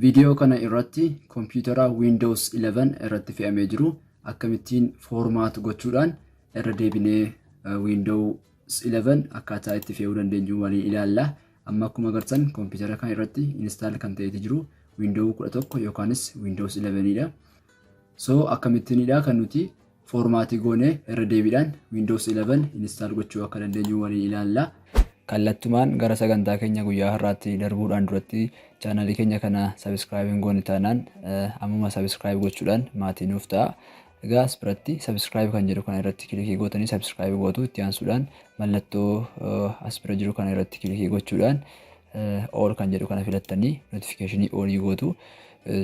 Video kana irratti computer Windows 11 irratti fe'amee jiru akkamittiin format gochuudhaan irra deebinee Windows 11 akkaataa itti fe'uu dandeenyu waliin ilaalla. Amma akkuma agartan computer kana irratti install kan ta'ee jiru Windows 11 yookaanis Windows 11 dha. So akkamittiinidha kan nuti format goone irra deebiidhaan Windows 11 install gochuu akka dandeenyu waliin ilaalla. Kallattumaan gara sagantaa keenya guyyaa har'aatti darbuudhaan duratti channel keenya kana subscribe goone taanaan ammuma subscribe gochuudhaan maatii nuuf ta'a. Egaa asirratti subscribe kan jedhu kana irratti kilikii gootanii subscribe gootu itti aansuudhaan mallattoo asirra jiru kana irratti kilikii gochuudhaan all kan jedhu kana filattanii notification all gootu.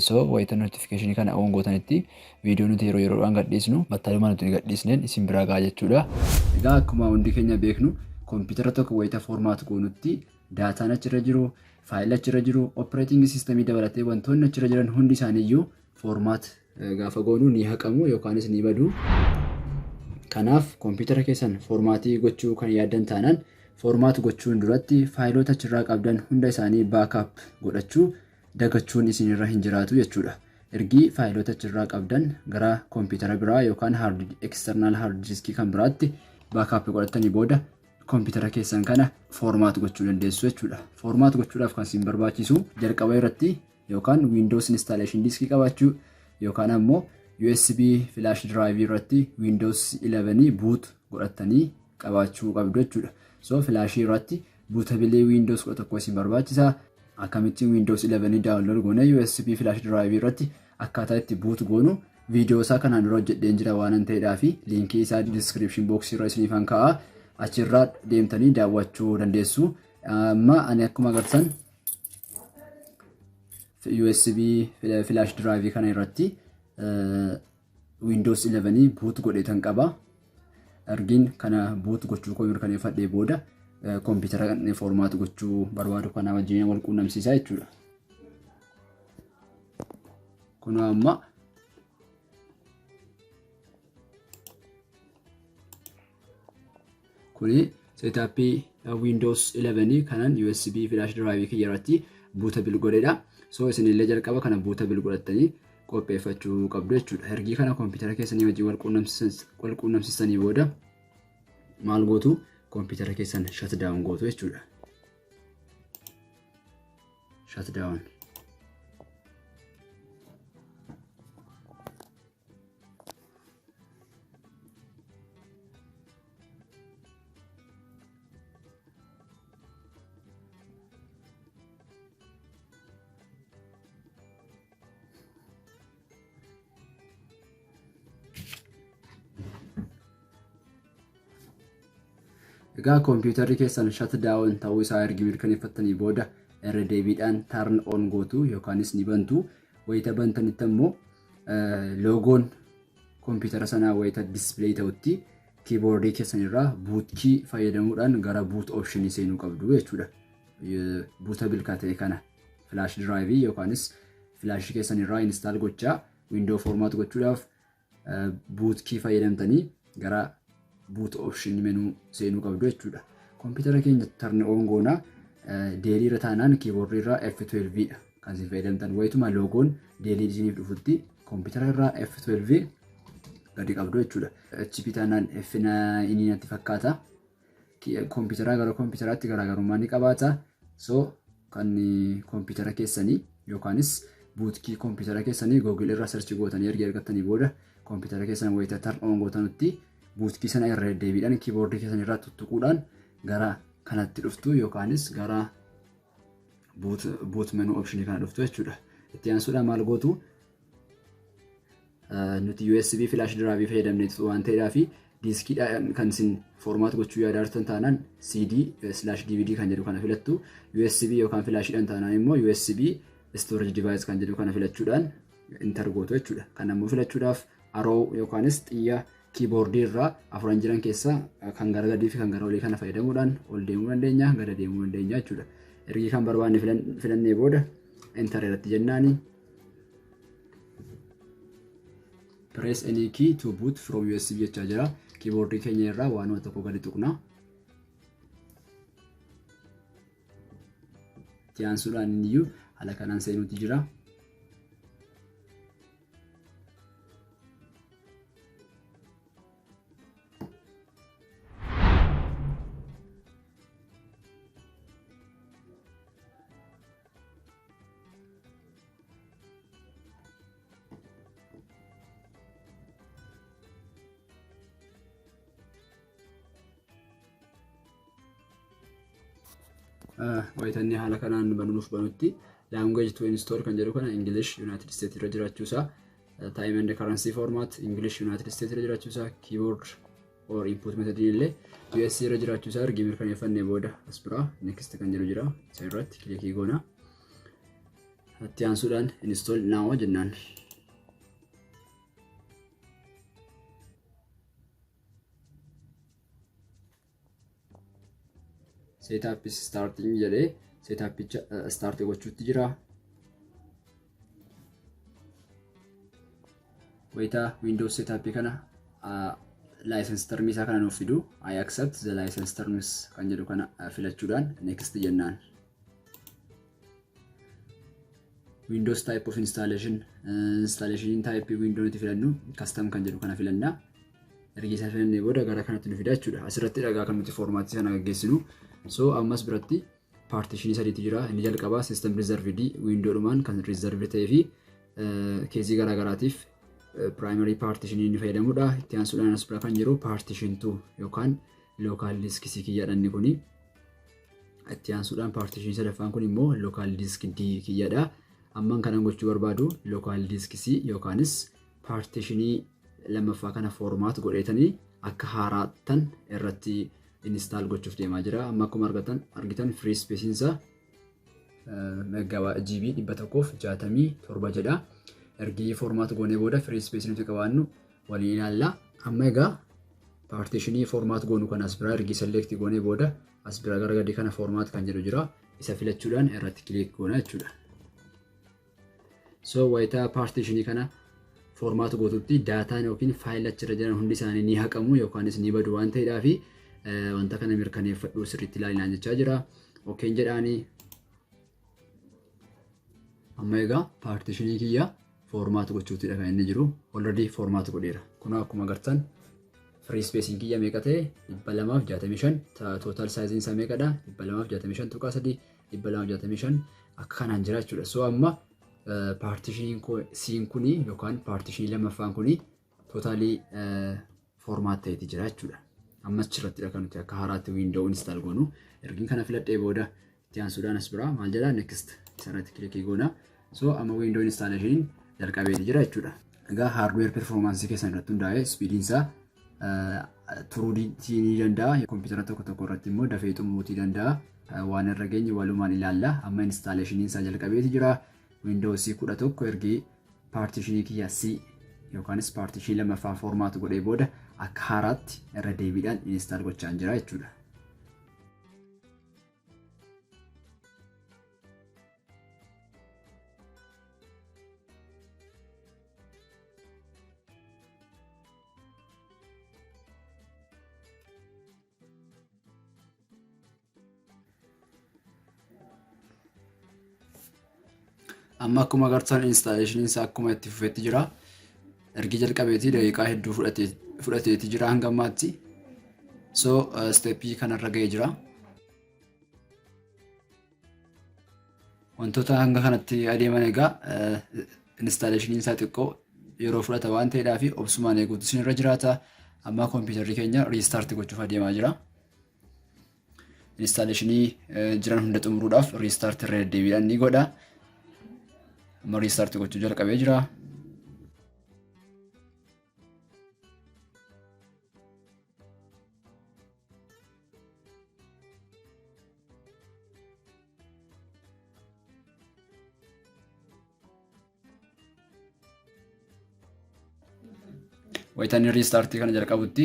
So wayita notification kana on gootanitti video nuti yeroo yeroodhaan gadhiisnu battaluma nuti gadhiisneen isin biraa ga'a jechuudha. Egaa akkuma hundi keenya beeknu computer tokko wayita format goonutti daataan achirra jiru, faayilii achirra jiru, operating system dabalatee wantoonni achirra jiran hundi isaaniiyyuu format gaafa goonu ni haqamu yookaanis ni badu. Kanaaf computer keessan formatii gochuu kan yaaddan taanaan format gochuun duratti faayilota achirraa qabdan hunda isaanii backup godhachuu dagachuun isinirra hin jiraatu jechuudha. Ergi faayilota achirraa qabdan gara computer biraa yookaan external hard disk kan biraatti backup godhatanii booda computer keessan kana format gochuu dandeessu jechuudha. Format gochuudhaaf kan isin barbaachisu jalqaba irratti yookaan Windows installation disk qabaachuu yookaan ammoo USB flash drive irratti Windows 11 boot godhatanii qabaachuu qabdu jechuudha. So flash irratti bootability Windows 11 isin barbaachisa. Akkamittiin Windows 11 download goone USB flash drive irratti akkaataa itti boot goonu video isaa kanaan dura hojjedheen jira waan ta'eedhaa fi linkii isaa description box irra isiniif kaa'a. Achirraa deemtanii daawwachuu dandeessu. Amma ani akkuma agartan USB flash drive kana irratti Windows 11 boot godheetan qaba. Ergiin kana boot gochuu koo mirkaneeffadhee booda computer kana format gochuu barbaadu kana wajjin wal quunnamsiisaa jechuudha. Kun amma kuni setup Windows 11 kanan USB flash drive kiyyarratti bootable godheedha. So isinillee jalqaba kana bootable godhattanii qopheeffachuu qabdu jechuudha. Ergi kana computer keessanii wajjin wal quunnamsiisanii booda maal gootu computer keessan shut down gootu jechuudha. Shut down. Egaa computerri keessan shut down ta'uu isaa ergi mirkaneeffattanii booda irra deebiidhaan turn on gootu yookaanis ni bantu. Wayita bantanitti ammoo logoon computer sanaa wayita display ta'utti keyboard keessan irraa boot key fayyadamuudhaan gara boot option seenuu qabdu jechuudha. Bootable kan ta'e kana flash drive yookaanis flash keessan irraa install gochaa window format gochuudhaaf boot key fayyadamtanii gara boot option menu seenuu qabdu jechuudha. Computer keenya turn on goona daily irra taanaan keyboard irraa F12 dha kan isin fayyadamtan. Wayituma logoon daily isiniif dhufutti computer irraa F12 gadi qabdu jechuudha. HP taanaan F9 natti fakkaata. Computer gara computeratti garaagarummaa ni qabaata. So kan computer keessanii yookaanis boot key computer keessanii Google irraa search gootanii erga argattanii booda computer keessan wayita turn on gootanutti boot key sana irra deebiidhaan keyboard keessan irraa tuttuquudhaan gara kanatti dhuftu yookaanis gara boot menu option kana dhuftu jechuudha. Itti aansuudhaan maal gootu nuti USB flash drive fayyadamneetu waan ta'eedhaaf diskiidhaan kan isin format gochuu yaadartan taanaan CD/DVD kan jedhu kana filattu. USB yookaan flashiidhaan taanaan immoo USB storage device kan jedhu kana filachuudhaan enter gootu jechuudha. Kan ammoo filachuudhaaf arrow yookaanis xiyya keyboard irraa afuran jiran keessaa kan gara gadii fi kan gara olii kana fayyadamuudhaan ol deemuu dandeenya, gada deemuu dandeenya jechuudha. Ergi kan barbaanne filannee booda enter irratti jennaani. Press any key to boot from USB jechaa jira. Keyboard keenya irraa waan tokko gadi tuqna. Itti aansuudhaan iyyuu haala kanaan seenuutu jira. wayitanii haala kanaan banuuf banutti language to install kan jedhu kana English United States irra jiraachuusaa, time and currency format English United States irra jiraachuusaa, keyboard or input method illee US irra jiraachuusaa ergi mirkaneeffannee booda as bira next kan jedhu jira. Isa irratti kilikii goona. Itti aansuudhaan install now jennaan. Setup is starting jedhee setup start gochuutti jira. Wayita Windows setup kana license terms isaa kana nuuf fidu I accept the license terms kan jedhu kana filachuudhaan next jennaan. Windows type of installation type Windows nuti filannu custom kan jedhu kana filanna. Ergi isa filannee booda gara kanatti nu fida jechuudha. Asirratti dhagaa kan nuti formaattii sana gaggeessinu. So ammas biratti partition sadiitu jira. Inni jalqabaa system reserved window dhumaan kan reserved ta'ee fi keezii garaa garaatiif primary partition inni fayyadamudha. Itti aansuudhaan as bira kan jiru partition 2 yookaan local disk C kiyyaadhaan kuni. Itti aansuudhaan partition sadaffaan kun immoo local disk D kiyyaadha. Amman kanan gochuu barbaadu local disk C yookaanis partition lammaffaa kana formaat godheetanii akka haaraattan irratti install gochuuf deemaa jira. Amma akkuma argitan free space insa GB 167 jedha. Ergi formaat goonee booda free space nuti qabaannu waliin ilaalla. Amma egaa partition formaat goonu kana as bira ergi select goonee booda as bira gara gadi kana formaat kan jedhu jira. Isa filachuudhaan irratti click goona jechuudha. So wayita partition kana formaat gootutti daataan yookiin faayilii achirra jiran hundi isaanii ni haqamu yookaanis ni badu waan ta'eedhaaf wanta kana mirkaneeffadhu sirriitti ilaalinaan jechaa jira. Okay jedhaanii amma egaa partitionii kiyya formaat gochuuttidha kan inni jiru. Already formaat godheera. Kun akkuma agartan free spacing kiyya meeqa ta'e 265 total size isaa meeqadha 265 265 akka kanaan jira jechuudha. So amma partitioning siin kuni yookaan partitionii lammaffaan kuni totally formaat ta'eeti jira jechuudha. Ammas chirrattidha kan nuti akka haaraatti window install goonu. Ergiin kana filadhee booda itti aansuudhaan as bira maal jedhaa next isarratti kilikii goona. So amma window installation jalqabeeti jira jechuudha. Egaa hardware performance keessan irratti hundaa'ee speediin isaa turuu ni danda'a. Kompiitara tokko irratti immoo dafee xumuruutii danda'a. Waan irra geenye walumaan ilaalla. Amma installationiin isaa jalqabeeti jira. Windows 11 ergi partitionii kiyya C yookaanis partition lammaffaa formaat godhee booda akka haaraatti irra deebiidhaan install gochaan jira jechuudha. Amma akkuma agartan installation isaa akkuma itti fufetti jira. Ergi jalqabeeti daqiiqaa hedduu fudhateeti jira hanga ammaatti. So stepii kanarra ga'ee jira. Wantoota hanga kanatti adeeman egaa installation isaa xiqqoo yeroo fudhata waan ta'eedhaaf obsumaan eeguutu isinirra jiraata. Amma kompiitarri keenya restart gochuuf adeemaa jira. Installationii jiran hunda xumuruudhaaf restart irra deddeebiidhaan ni godha. Amma restart gochuu jalqabee jira. Wayitanii restart kana jalqabutti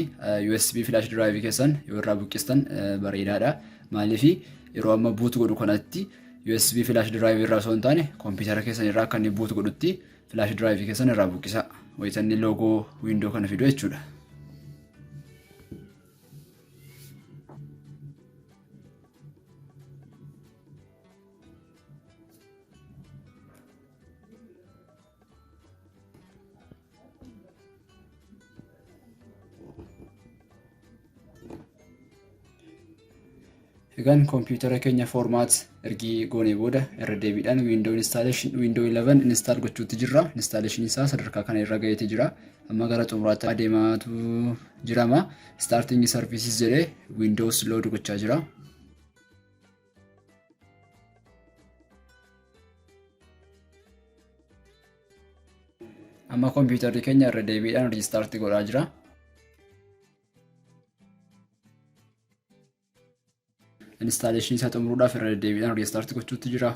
USB flash drive keessan yoo irraa buqqistan bareedaadha. Maaliif yeroo amma boot godhu kanatti USB flash drive irraa osoo hin taane kompiitara keessan irraa akka inni boot godhutti flash drive keessan irraa buqqisa. Wayitanii loogoo window kana fidu jechuudha. Egaan kompiitara keenya formaat ergi goonee booda irra deebiidhaan window 11 install gochuutti jirra. Installation isaa sadarkaa kana irra ga'eeti jira. Amma gara xumuraatti adeemaatu jirama. Starting services jedhee Windows load gochaa jira. Amma kompiitarri keenya irra deebiidhaan riistaartii godhaa jira. Instaaleeshinii isaa xumuruudhaaf irra deebiidhaan riistaartii gochuutti jira.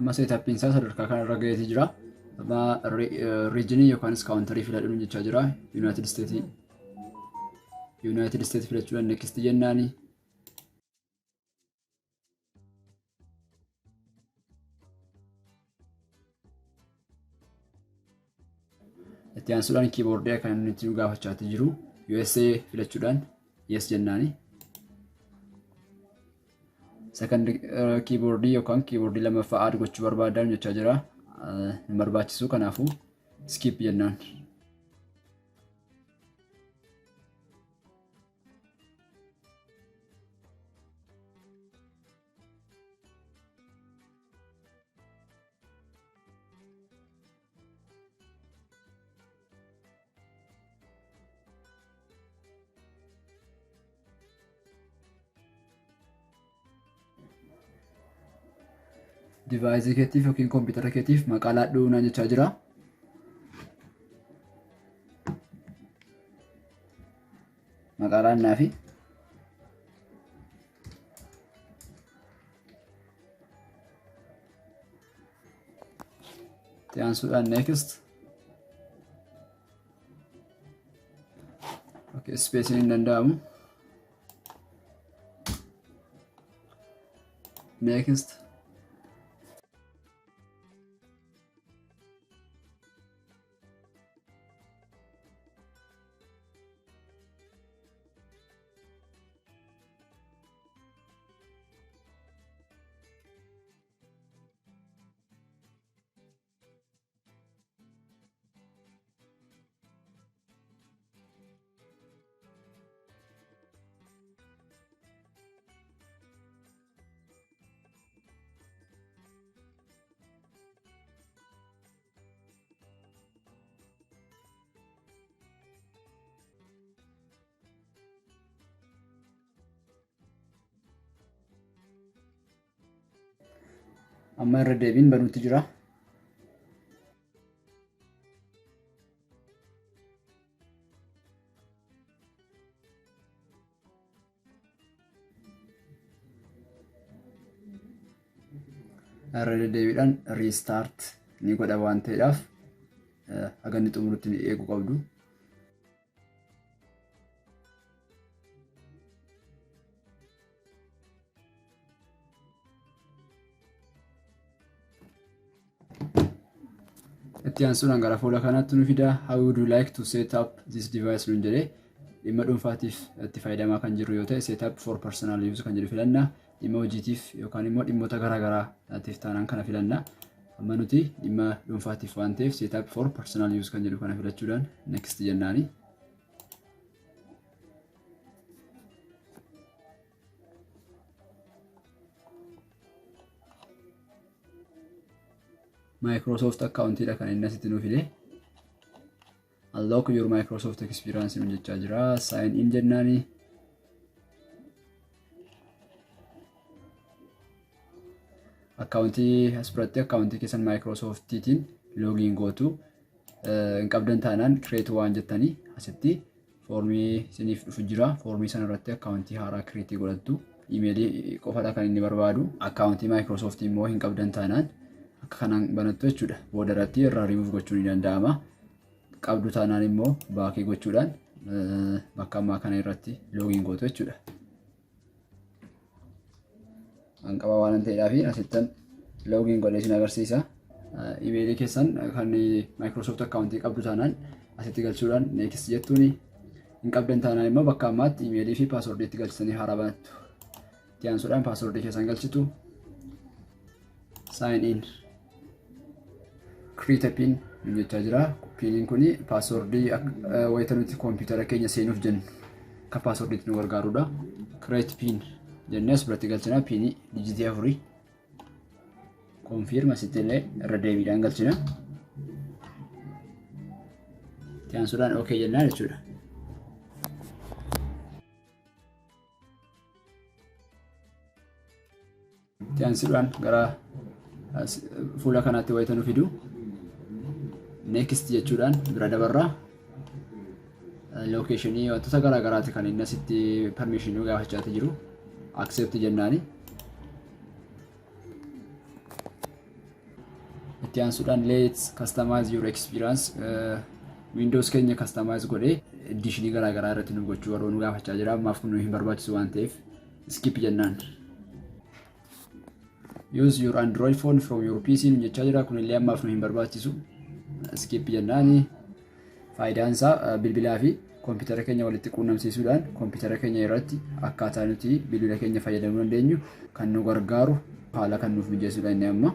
Amma seetappiin isaa sadarkaa kanarra gaheetii jira. Amma riijinii yookaanis kaawuntarii filadhuun jechaa jira. Yuunaayitid Isteetii filachuudhaan neekist jennaani. Itti aansuudhaan kiiboordii kan inni itti nu gaafachaa jiru. USA filachuudhaan yes jennaani. Second keyboardii yookaan keyboardii lammaffaa add gochuu barbaadan jechaa jira. Hin barbaachisu kanaafuu skip jennaan. Divaayizii keetiif yookiin kompiitara keetiif maqaa laadhuu naan jechaa jira. Maqaa laannaa fi itti aansuudhaan neekist. Ispeesiin hin danda'amu. Neekist. Amma irra deebiin banuutti jira. Irra deebiidhaan riistaart ni godha waan ta'eedhaaf haga inni xumurutti ni eeguu qabdu. Itti aansuudhaan gara fuula kanaatti nu fida. How would you like to set up this device nuun jedhee dhimma dhuunfaatiif itti fayyadamaa kan jirru yoo ta'e set up for personal use kan jedhu filanna. Dhimma hojiitiif yookaan immoo dhimmoota garaagaraatiif taanaan kana filanna. Amma nuti dhimma dhuunfaatiif waan ta'eef set up for personal use kan jedhu kana filachuudhaan next jennaani. Microsoft accountidha kan inni asitti nuuf fide. Unlock your Microsoft experience nuun jechaa jira. Sign in jennaani. Accountii as biratti accountii keessan Microsoftiitiin login gootu hin qabdan taanaan create waan jettanii asitti foormii isiniif dhufu jira. Foormii sana irratti accountii haaraa create godhattu. Emailii qofadha kan inni barbaadu. Accountii Microsoft immoo hin qabdan taanaan akka kanaan banattu jechuudha. Booda irratti irraa remove gochuun ni danda'ama. Qabdu taanaan immoo baakii gochuudhaan bakka ammaa kana irratti login gootu jechuudha. Anqaba waan ta'eedhaaf asittan login godhee isin agarsiisa. Emailii keessan kan Microsoft account qabdu taanaan asitti galchuudhaan next jettuuni. Hin qabdan taanaan immoo bakka ammaatti emailii fi password itti galchitanii haaraa banattu. Itti aansuudhaan password keessan galchitu. Sign in. Create a pin jechaa jira. Piniin kuni password wayita nuti computer keenya seenuuf jennu akka password itti nu gargaarudha. Create pin jennee as biratti galchina. Pin digitii 4 confirm asitti illee irra deebiidhaan galchina. Itti aansuudhaan okay jennaan jechuudha. Itti aansuudhaan gara fuula kanaatti wayita nu fidu. Next jechuudhaan bira dabarraa. Locationii wantoota garaagaraati kan inni asitti permission gaafachaa jiru. Accept jennaani. Itti aansuudhaan let's customize your experience. Windows keenya customize godhee editionii garaagaraa irratti nu gochuu warra nu gaafachaa jira. Ammaaf kun hin barbaachisu waan ta'eef skip jennaan. Use your Android phone from your PC nu jechaa jira. Kun illee ammaaf nu hin barbaachisu. Skip jennaani. Faayidaan isaa bilbilaa fi kompiitara keenya walitti quunnamsiisuudhaan kompiitara keenya irratti akkaataa nuti bilbila keenya fayyadamuu dandeenyu kan nu gargaaru haala kan nuuf mijeessudha inni amma.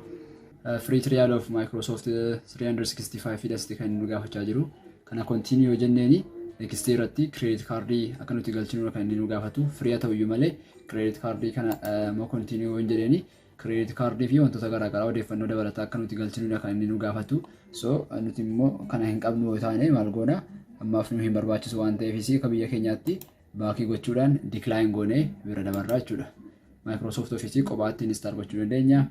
Free trial of Microsoft 365 dasti kan nu gaafachaa jiru. Kana continue jenneeni next irratti credit cardii akka nuti galchinu kan inni nu gaafatu. Free ta'uyyuu malee credit cardii kana moo continue jedheeni credit cardii fi wantoota garaagaraa odeeffannoo dabalataa akka nuti galchinu kan inni nu gaafatu. So nuti immoo kana hin qabnu yoo taane maal goona? Ammaaf nu hin barbaachisu waan ta'eefis akka biyya keenyaatti baakii gochuudhaan decline goonee bira dabarraa jechuudha. Microsoft Office qobaatti install gochuu dandeenya.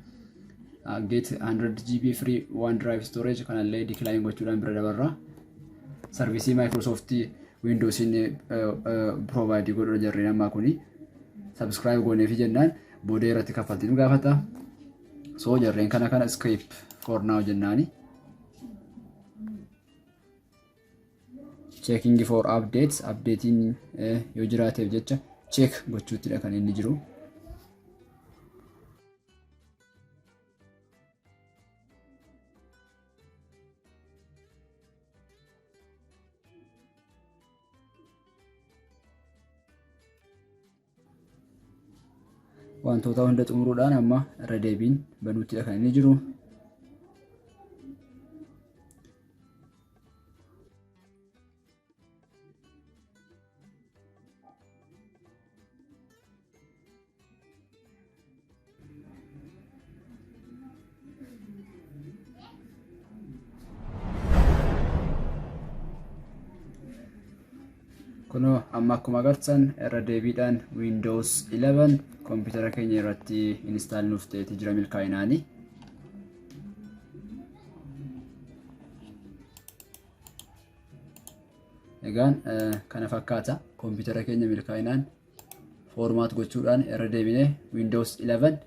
Get 100 GB free OneDrive storage kanallee decline gochuudhaan bira dabarraa. Service Microsoft Windows provide godhudha jarreen ammaa kuni. Subscribe goonee fi jennaan booda irratti kaffaltii nu gaafata. So jarreen kana skip for now jennaani. Checking for updates. Updating yoo jiraateef jecha check gochuuttidha kan inni jiru. Wantoota hunda xumuruudhaan amma irra deebiin banuuttidha kan inni jiru. Kuno amma akkuma agartan irra deebiidhaan Windows 11 kompiitara keenya irratti install nuuf ta'eeti jira milkaa'inaani. Egaan kana fakkaata kompiitara keenya milkaa'inaan formaat gochuudhaan irra deebinee Windows 11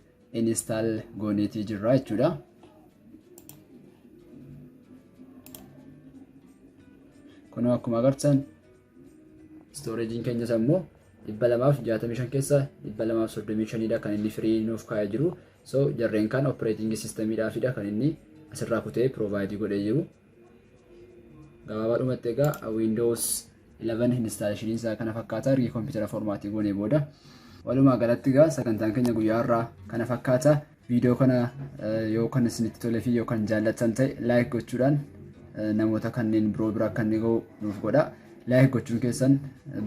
install gooneetii jirra jechuudha. Kuno akkuma agartan storage keenya immoo 265 keessa 235 dha kan inni free nuuf kaa'ee jiru. So jarreen kan operating system dhaafidha kan inni asirraa kutee provide godhee jiru. gabaabadhumatti egaa Windows 11 installation isaa kana fakkaata ergi computer formatii goonee booda walumaa galatti egaa sagantaan keenya guyyaa irraa kana fakkaata. Video kana yoo kan isinitti tolee fi yoo kan jaallattan ta'e like gochuudhaan namoota kanneen biroo bira akka inni ga'u nuuf godha. Like gochuun keessan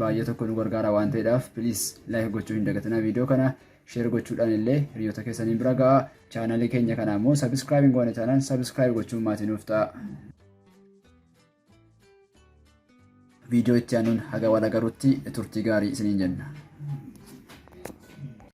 baay'ee tokko nu gargaara waan ta'eedhaaf please like gochuu hin dagatinaa. Video kana share gochuudhaan illee hiriyoota keessaniin bira ga'a. Channel keenya kana immoo subscribe goone taanaan subscribe gochuun maatii nuuf ta'a. Video itti aanuun haga wal agarutti turtii gaarii isiniin jenna.